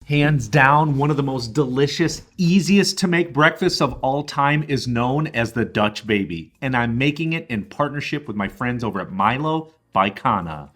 Hands down, one of the most delicious, easiest to make breakfasts of all time is known as the Dutch Baby, and I'm making it in partnership with my friends over at Milo by Kana.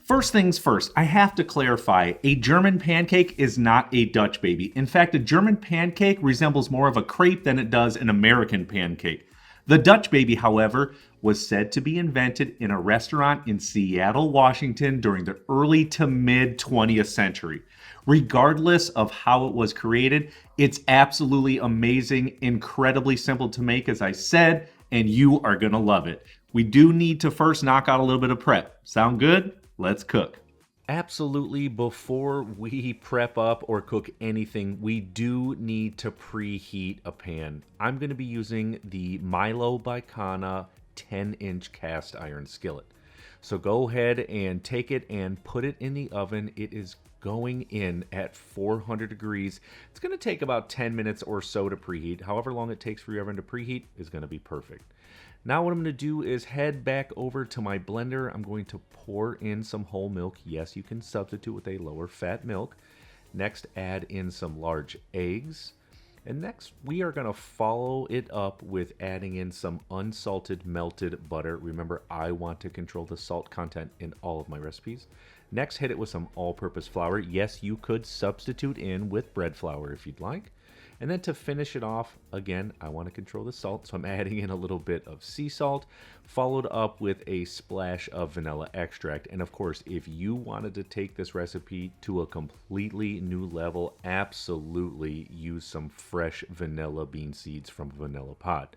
First things first, I have to clarify, a German pancake is not a Dutch baby. In fact, a German pancake resembles more of a crepe than it does an American pancake. The Dutch baby, however, was said to be invented in a restaurant in Seattle, Washington during the early to mid 20th century. Regardless of how it was created, it's absolutely amazing, incredibly simple to make, as I said, and you are going to love it. We do need to first knock out a little bit of prep. Sound good? Let's cook. Absolutely, before we prep up or cook anything, we do need to preheat a pan. I'm going to be using the Milo by Kana 10-inch cast iron skillet. So go ahead and take it and put it in the oven. It is going in at 400 degrees. It's going to take about 10 minutes or so to preheat. However long it takes for your oven to preheat is going to be perfect. Now what I'm going to do is head back over to my blender. I'm going to pour in some whole milk. Yes, you can substitute with a lower fat milk. Next, add in some large eggs. And next, we are going to follow it up with adding in some unsalted melted butter. Remember, I want to control the salt content in all of my recipes. Next, hit it with some all-purpose flour. Yes, you could substitute in with bread flour if you'd like. And then to finish it off, again, I want to control the salt, so I'm adding in a little bit of sea salt, followed up with a splash of vanilla extract. And of course, if you wanted to take this recipe to a completely new level, absolutely use some fresh vanilla bean seeds from a vanilla pot.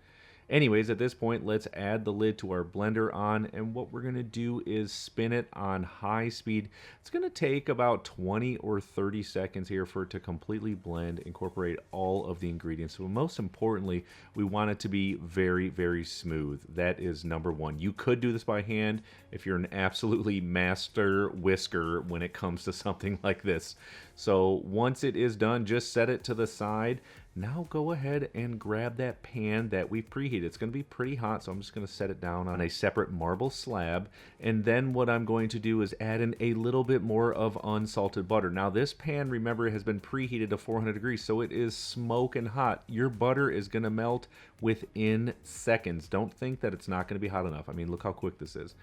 Anyways, at this point, let's add the lid to our blender on, and what we're going to do is spin it on high speed. It's going to take about 20 or 30 seconds here for it to completely blend, incorporate all of the ingredients. So most importantly, we want it to be very, very smooth. That is number one. You could do this by hand if you're an absolutely master whisker when it comes to something like this. So once it is done, just set it to the side. Now go ahead and grab that pan that we preheated. It's going to be pretty hot, so I'm just going to set it down on a separate marble slab. And then what I'm going to do is add in a little bit more of unsalted butter. Now this pan, remember, has been preheated to 400 degrees, so it is smoking hot. Your butter is going to melt within seconds. Don't think that it's not going to be hot enough. I mean, look how quick this is.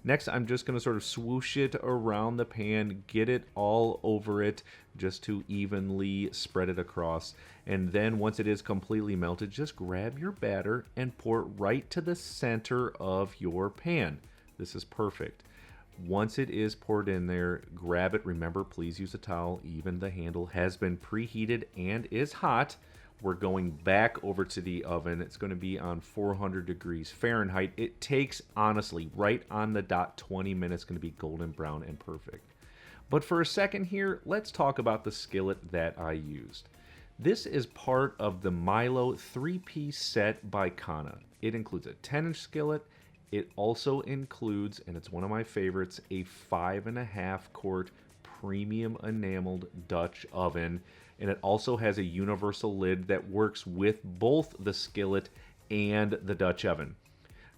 Next, I'm just going to sort of swoosh it around the pan, get it all over it, just to evenly spread it across. And then once it is completely melted, just grab your batter and pour it right to the center of your pan. This is perfect. Once it is poured in there, grab it. Remember, please use a towel. Even the handle has been preheated and is hot. We're going back over to the oven. It's going to be on 400 degrees Fahrenheit. It takes, honestly, right on the dot, 20 minutes. It's going to be golden brown and perfect. But for a second here, let's talk about the skillet that I used. This is part of the Milo 3-piece set by Kana. It includes a 10-inch skillet. It also includes, and it's one of my favorites, a 5.5 quart premium enameled Dutch oven. And it also has a universal lid that works with both the skillet and the Dutch oven.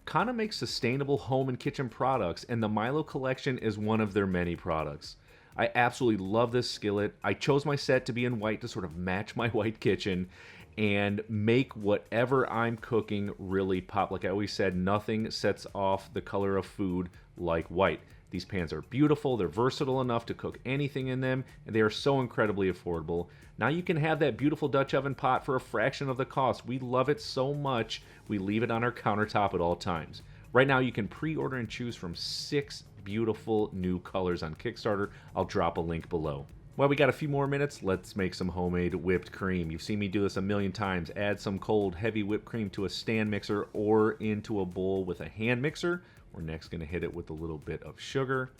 Kana makes sustainable home and kitchen products, and the Milo collection is one of their many products. I absolutely love this skillet. I chose my set to be in white to sort of match my white kitchen and make whatever I'm cooking really pop. Like I always said, nothing sets off the color of food like white. These pans are beautiful, they're versatile enough to cook anything in them, and they are so incredibly affordable. Now you can have that beautiful Dutch oven pot for a fraction of the cost. We love it so much, we leave it on our countertop at all times. Right now you can pre-order and choose from 6 beautiful new colors on Kickstarter. I'll drop a link below. Well, we got a few more minutes. Let's make some homemade whipped cream. You've seen me do this a million times. Add some cold, heavy whipped cream to a stand mixer or into a bowl with a hand mixer. We're next going to hit it with a little bit of sugar.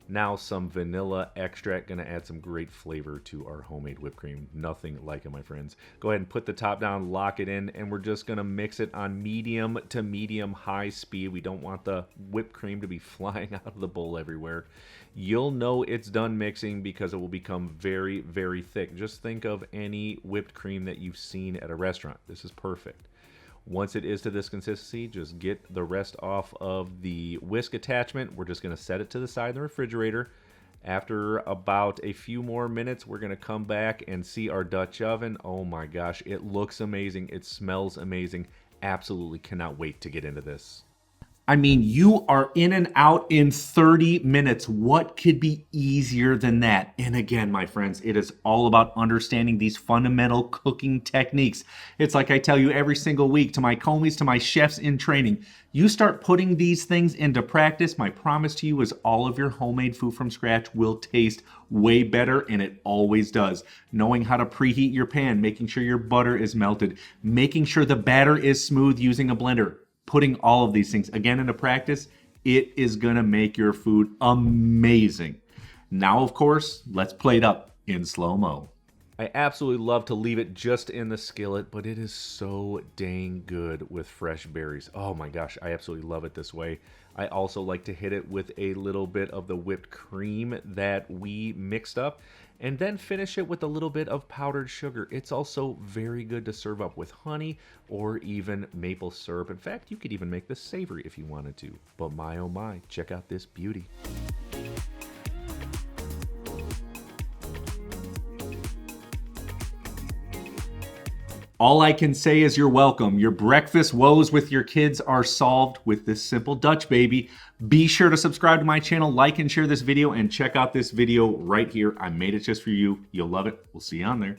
Now some vanilla extract, going to add some great flavor to our homemade whipped cream. Nothing like it, my friends. Go ahead and put the top down, lock it in, and we're just going to mix it on medium to medium high speed. We don't want the whipped cream to be flying out of the bowl everywhere. You'll know it's done mixing because it will become very, very thick. Just think of any whipped cream that you've seen at a restaurant. This is perfect. Once it is to this consistency, just get the rest off of the whisk attachment. We're just going to set it to the side of the refrigerator. After about a few more minutes, we're going to come back and see our Dutch oven. Oh my gosh, it looks amazing. It smells amazing. Absolutely cannot wait to get into this. I mean, you are in and out in 30 minutes. What could be easier than that? And again, my friends, it is all about understanding these fundamental cooking techniques. It's like I tell you every single week to my comies, to my chefs in training. You start putting these things into practice, my promise to you is all of your homemade food from scratch will taste way better, and it always does. Knowing how to preheat your pan, making sure your butter is melted, making sure the batter is smooth using a blender. Putting all of these things again into practice, it is gonna make your food amazing. Now, of course, let's plate up in slow-mo. I absolutely love to leave it just in the skillet, but it is so dang good with fresh berries. Oh my gosh, I absolutely love it this way. I also like to hit it with a little bit of the whipped cream that we mixed up, and then finish it with a little bit of powdered sugar. It's also very good to serve up with honey or even maple syrup. In fact, you could even make this savory if you wanted to. But my oh my, check out this beauty. All I can say is you're welcome. Your breakfast woes with your kids are solved with this simple Dutch baby. Be sure to subscribe to my channel, like and share this video, and check out this video right here. I made it just for you. You'll love it. We'll see you on there.